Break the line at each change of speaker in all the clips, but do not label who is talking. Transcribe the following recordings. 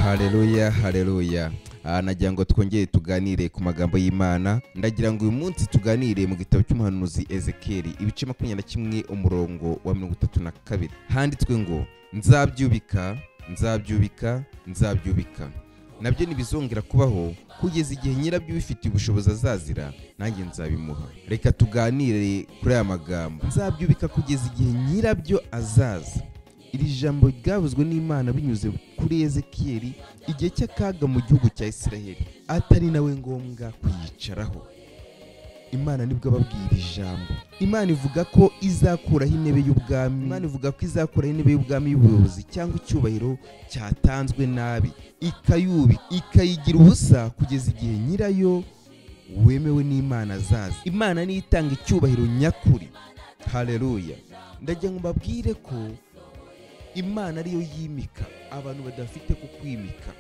Haleluya, haleluya. Nagira ngo twongere tuganire ku magambo y'Imana. Ndagira ngo uyu munsi tuganire mu gitabo cy'umuhanuzi Ezekiyeli ibice 21 umurongo wa 32. Handitswe ngo nzabyubika, nzabyubika, nzabyubika. Nabyo nibizongera kubaho kugeza igihe nyirabyo bifitiye ubushobozi azazira, nanjye nzabimuha. Reka tuganire kuri aya magambo. Nzabyubika kugeza igihe nyirabyo azaza. Iri jambo ryavuzwe n'Imana binyuze kuri Ezekiyeli igihe cy'akaga mu gihugu cya Isiraheli, atari nawe ngombwa kuyicaraho. Imana nibwo ababwira ijambo. Imana ivuga ko izakuraho intebe y'ubwami. Imana ivuga ko izakuraho intebe y'ubwami y'ubuyobozi cyangwa icyubahiro cyatanzwe nabi, ikayubika, ikayigira ubusa kugeza igihe nyirayo wemewe n'Imana azaza. Imana niyo itanga icyubahiro nyakuri. Haleluya. Ndagira ngo mbabwire ko Imana ariyo yimika abantu badafite kukwimika.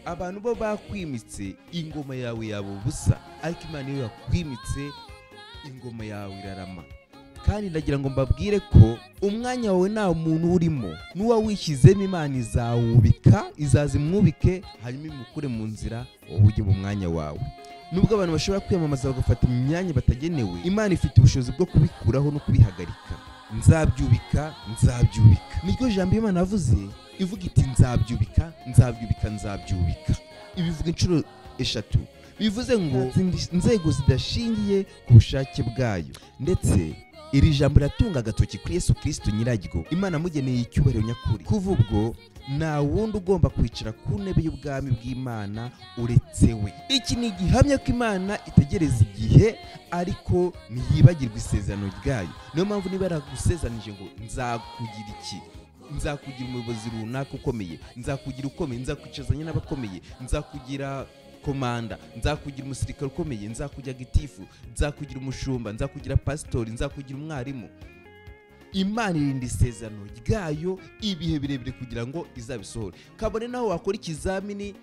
Abantu bo bakwimitse ingoma yawe yabo ubusa, ariko Imana niyo yakwimitse ingoma yawe irarama. Kandi ndagira ngo mbabwire ko umwanya wawe nta muntu urimo, n'uwa wishyizemo Imana izawubika, izazimwubike, hanyuma imukure mu nzira wowe ujye mu mwanya wawe. Nubwo abantu bashobora kwiyamamaza bagafata imyanya batagenewe, Imana ifite ubushobozi bwo kubikuraho no kubihagarika. Nzabyubika, nzabyubika. Niryo jambo Imana yavuze, ivuga iti nzabyubika, nzabyubika, nzabyubika. Ibivuga inshuro 3. Bivuze ngo inzego zidashingiye ku bushake bwayo. Ndetse iri jambo riratunga agatoki kuri Yesu Kristo nyiraryo. Imana amugeneye icyubahiro nyakuri. Kuva ubwo nta wundi ugomba kwicara ku ntebe y'ubwami bw'Imana uretse we. Iki ni igihamya ko Imana itegereza igihe, ariko ntiyibagirwa isezerano ryayo. Niyo mpamvu niba yaragusezanije ngo nzakugira iki, nzakugira umuyobozi runaka ukomeye, nzakugira ukomeye, nzakwicazanya n'abakomeye, nzakugira komanda, nzakugira umusirikare ukomeye, nzakugira gitifu, nzakugira umushumba, nzakugira pasitori, nzakugira umwarimu. Imana irinda isezerano ryayo ibihe birebire kugira ngo izabisohore. Kabone naho wakora ikizamini,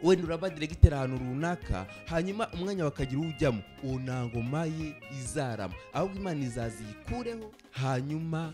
wenda uraba diregiteri ahantu runaka, hanyuma umwanya wakagira ujyamo, uwo nta ngoma ye izarama, ahubwo Imana izaziyikureho, hanyuma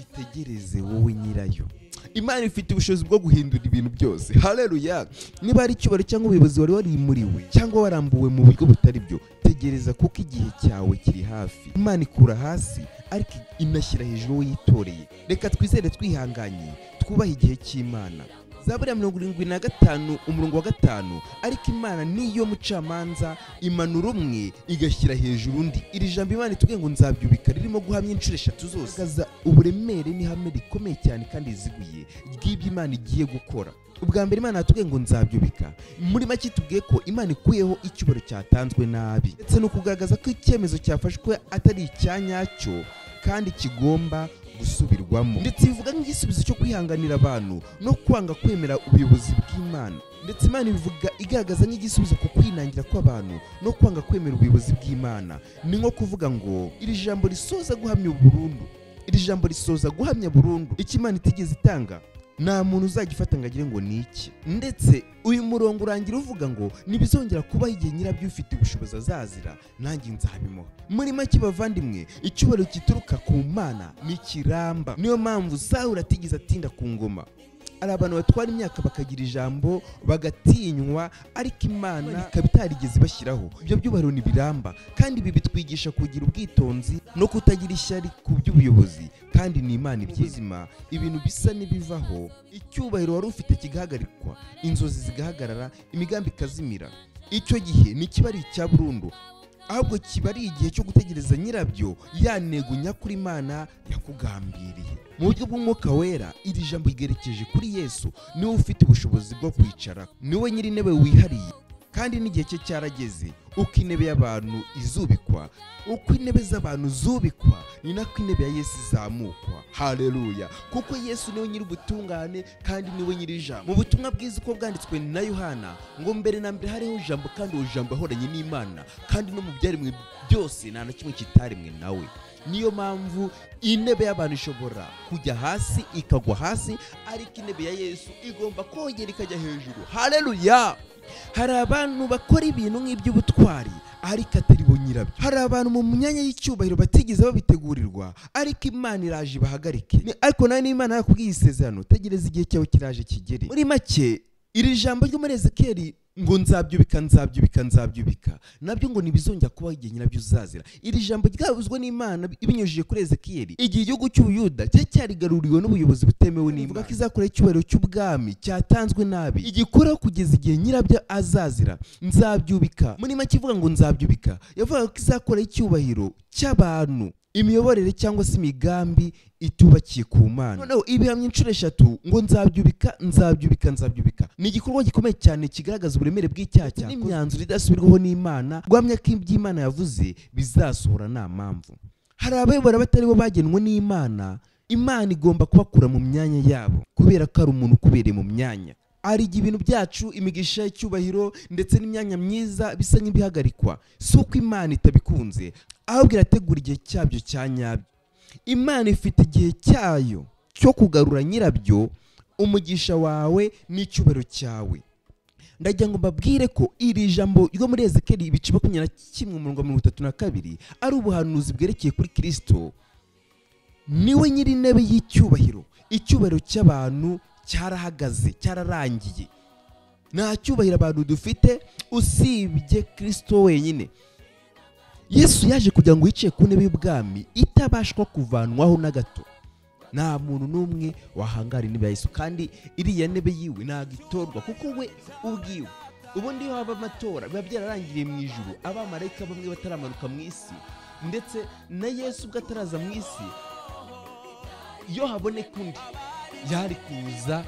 itegereze wowe nyirayo. Imana ifite ubushobozi bwo guhindura ibintu byose. Haleluya. Niba ari icyubahiro cyangwa ubuyobozi wari warimuriwe cyangwa warambuwe mu buryo butari byo, tegereza kuko igihe cyawe kiri hafi. Imana ikura hasi ariko inashyira hejuru uwo yitoreye. Reka twizere twihanganye, twubahe igihe cy'Imana. Zaburi 75 umurongo wa 5. Ariko Imana niyo mucamanza, imanura umwe igashyira hejuru undi. Iri jambo Imana itubwiye ngo nzabyubika ririmo guhamya inshuro 3 zose. Gaza uburemere n'ihame rikomeye cyane kandi riziguye ry'ibyo Imana igiye gukora. Ubwa mbere Imana yatubwiye ngo nzabyubika. Muri make itubwiye ko Imana ikuyeho icyubahiro cyatanzwe nabi, ndetse no kugaragaza ko icyemezo cyafashwe atari icyanyacyo kandi kigomba gusubirwamo. Ndetse bivuga nk'igisubizo cyo kwihanganira abantu no kwanga kwemera ubuyobozi bw'Imana. Ndetse Imana bivuga igaragaza nk'igisubizo ku kwinangira kw'abantu no kwanga kwemera ubuyobozi bw'Imana. Ni nko kuvuga ngo iri jambo risoza guhamya burundu, iri jambo risoza guhamya burundu icyo Imana itigeze itanga. Nta muntu uzagifata ngo agire ngo ni iki. Ndetse uyu murongo urangira uvuga ngo nibizongera kubaho igihe nyirabyo ufite ubushobozi azazira, nanjye nzabimuha. Muri make bavandimwe, icyubahiro kituruka ku Mana ni kiramba. Niyo mpamvu Sawuli atigeze atinda ku ngoma. Ari abantu batwara imyaka bakagira ijambo bagatinywa, ariko Imana ikaba itarigeze bashyiraho. Ibyo byubahiro ni biramba, kandi ibi bitwigisha kugira ubwitonzi no kutagira ishyari ku by'ubuyobozi. Kandi ni Imana ibyizima, ibintu bisa n'ibivaho, icyubahiro wari ufite kigahagarikwa, inzozi zigahagarara, imigambi ikazimira. Icyo gihe ni kiba ari icya burundu, ahubwo kiba ari igihe cyo gutegereza nyirabyo ya ntego nyakuri Imana yakugambiriye. Mu buryo bw'Umwuka Wera, iri jambo rigerekeje kuri Yesu. Niwe ufite ubushobozi bwo kwicara, niwe nyiri intebe wihariye, kandi n'igihe cye cyarageze. Uko intebe y'abantu izubikwa, uko intebe z'abantu zubikwa, ni nako intebe ya Yesu izamukwa. Haleluya. Kuko Yesu niwe nyiri ubutungane kandi niwe nyiri ijambo. Mu butumwa bwiza uko bwanditswe na Yohana, ngo mbere na mbere hariho ijambo, kandi uwo jambo ahoranye n'Imana, kandi no mu byaremwe byose nta na kimwe kitaremwe nawe. Niyo mpamvu intebe y'abantu ishobora kujya hasi ikagwa hasi, ariko intebe ya Yesu igomba kongera ikajya hejuru. Haleluya. Hari abantu bakora ibintu nk'iby'ubutwari, ariko atari bo nyirabyo. Hari abantu mu myanya y'icyubahiro batigeze babitegurirwa, ariko Imana iraje bahagarike. Ariko nawe n'Imana yakubwiye isezerano, tegereza igihe cyawe kiraje kigere. Muri make iri jambo ryo muri Ezekiyeli ngo nzabyubika nabyo ngo ntibizongera kubaho igihe nyirabyo uzazira. Iri jambo ryavuzwe n'Imana ibinyujije kuri Ezekiyeli igihe igihugu cy'Ubuyuda cyarigaruriwe n'ubuyobozi butemewe n'Imana, ko izakora icyubahiro cy'ubwami cyatanzwe nabi igikuraho kugeza igihe nyirabyo azazira. Nzabyubika muri make ivuga ngo nzabyubika yavuga ko izakora icyubahiro cy'abantu, imiyoborere cyangwa se imigambi itubakiye ku Mana. Noneho ibihamya inshuro 3 ngo nzabyubika ni igikorwa gikomeye cyane kigaragaza uburemere bw'icyaha cyakoze n'imyanzuro idasubirwaho n'Imana, guhamya ko iby'Imana yavuze bizasohora nta mpamvu. Hari abayobora batari bo bagenwe n'Imana, Imana igomba kubakura mu myanya yabo kubera ko ari umuntu ukubereye mu myanya. Ari ibintu byacu, imigisha, icyubahiro ndetse n'imyanya myiza bisa nk'ibihagarikwa, si uko Imana itabikunze, ahubwo irategura igihe cyabyo cya nyabyo. Imana ifite igihe cyayo cyo kugarura nyirabyo, umugisha wawe n'icyubahiro cyawe. Ndagira ngo mbabwire ko iri jambo ryo muri Ezekiyeli ibice 21:32 ari ubuhanuzi bwerekeye kuri Kristo. Niwe nyiri intebe y'icyubahiro. Icyubahiro cy'abantu cyarahagaze, cyararangiye. Nta cyubahiro abantu dufite usibye Kristo wenyine. Yesu yaje kugira ngo yicaye ku ntebe y'ubwami itabashwa kuvanwaho na gato. Nta muntu n'umwe wahangara intebe ya Yesu, kandi iriya ntebe yiwe ntabwo itorwa kuko we ubwiwe. Ubundi iyo haba amatora biba byararangiriye mu ijuru, abamarayika bamwe bataramanuka mu isi ndetse na Yesu ubwo ataraza mu isi, iyo haboneka undi yari kuza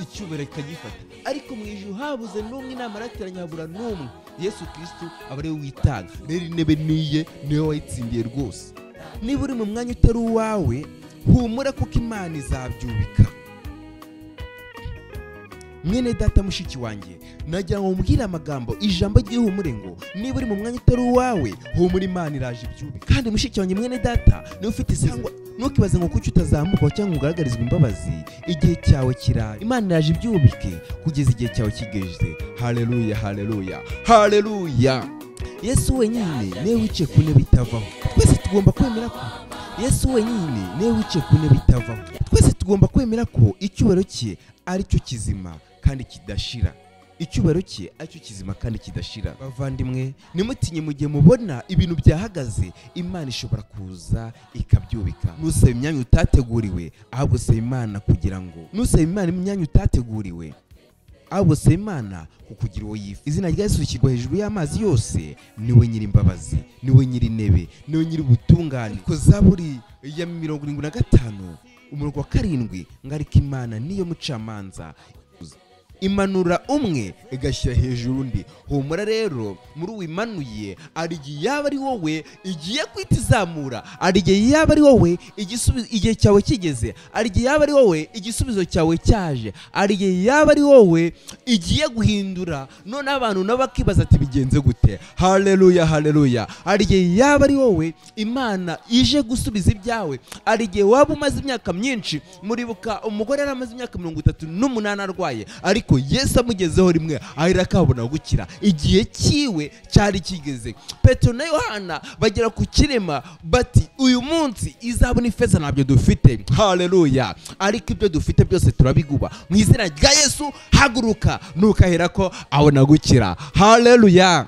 icyubahiro kikagifata. Ariko mu ijuru habuze n'umwe, inama arateranya habura n'umwe, Yesu Kristo aba ariwe witanga. Rero intebe niye niwe wayitsindiye rwose. Niba uri mu mwanya utari uwawe, humura kuko Imana izabyubika. Mwene data mushiki wanjye, nagira ngo mbwire amagambo ijambo ry'ihumure ngo niba uri mu mwanya utari uwawe, humura Imana iraje ibyubika. Kandi mushiki wanjye mwene data, niba ufite isezerano ntukibaze ngo kuki utazamuka cyangwa ugaragarizwa imbabazi, igihe cyawe kiraje. Imana iraje ibyubike kugeza igihe cyawe kigeze. Haleluya, haleluya, haleluya. Yesu wenyine niwe wicaye ku ntebe itavaho. Twese tugomba kwemera ko Yesu wenyine niwe wicaye ku ntebe itavaho. Twese tugomba kwemera ko icyubahiro cye ari cyo kizima kandi kidashira. Icyubahiro cye ari cyo kizima kandi kidashira. Bavandimwe, nimutinye mu gihe mubona ibintu byahagaze, Imana ishobora kuza ikabyubika. Nusaba imyanya utateguriwe, ahubwo saba Imana kugira ngo nusaba Imana imyanya utateguriwe, ahubwo saba Imana kukugira uwo yifuza. Izina rya Yesu rishyirwa hejuru y'amazi yose. Niwe nyiri imbabazi, niwe nyiri intebe, niwe nyiri ubutungane. Ko Zaburi ya 75:7 ngo ariko Imana niyo mucamanza, imanura umwe igashyira hejuru undi. Humura rero muri uwimanuye, ari igihe yaba ari wowe igiye kwita izamura, ari igihe yaba ari wowe igihe cyawe kigeze, ari igihe yaba ari wowe igisubizo cyawe cyaje, ari igihe yaba ari wowe igiye guhindura. None abantu nabo bakibaza ati bigenze gute? Haleluya, haleluya. Ari igihe yaba ari wowe Imana ije gusubiza ibyawe, ari igihe waba umaze imyaka myinshi. Muribuka umugore yari amaze imyaka 38 arwaye, ariko Yesu amugezeho rimwe ahera akabona gukira. Igihe kiwe cyari kigeze. Petero na Yohana bagera ku kirema bati uyu munsi izabona ifeza ntabyo dufite. Haleluya. Ariko ibyo dufite byose turabiguba. Mu izina rya Yesu haguruka, nukahera ko abona gukira. Haleluya.